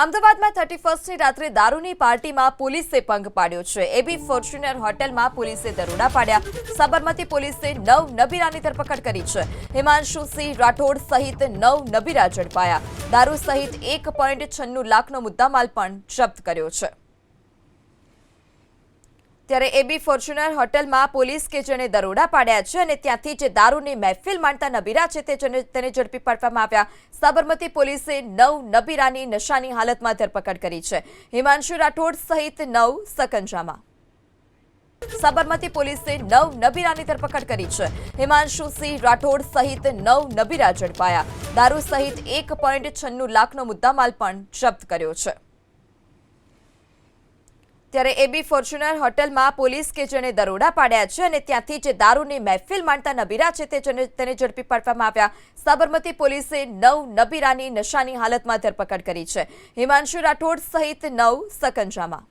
અમદાવાદમાં 31મી રાત્રે દારૂની પાર્ટીમાં પોલીસે ભંગ પાડ્યો છે। એબી ફોર્ચ્યુનર હોટેલમાં પોલીસે દરોડા પાડ્યા। સાબરમતી પોલીસે 9 નબીરાની ધરપકડ કરી છે। હિમાંશુ સિંહ રાઠોડ સહિત 9 નબીરા ઝડપાયા। દારૂ સહિત 1.96 લાખનો મુદ્દામાલ પણ જપ્ત કર્યો છે। ત્યારે એબી ફોર્ચ્યુનર હોટલમાં પોલીસ કે જેણે દરોડા પાડ્યા છે અને ત્યાંથી જે દારૂની મહેફિલ માણતા નબીરા છે તેને ઝડપી પાડવામાં આવ્યા। સાબરમતી પોલીસે 9 નબીરાની નશાની હાલતમાં ધરપકડ કરી છે। હિમાંશુ રાઠોડ સહિત 9 સકંજામાં। સાબરમતી પોલીસે 9 નબીરાની ધરપકડ કરી છે। હિમાંશુ સિંહ રાઠોડ સહિત 9 નબીરા ઝડપાયા। દારૂ સહિત 1.96 લાખનો મુદ્દામાલ પણ જપ્ત કર્યો છે। ત્યારે એબી ફોર્ચ્યુનર હોટલમાં પોલીસ કે જેણે દરોડા પાડ્યા છે અને ત્યાંથી જે દારૂની મહેફિલ માણતા નબીરા છે તેને ઝડપી પાડવામાં આવ્યા। સાબરમતી પોલીસે 9 નબીરાની નશાની હાલતમાં ધરપકડ કરી છે। હિમાંશુ રાઠોડ સહિત 9 સકંજામાં।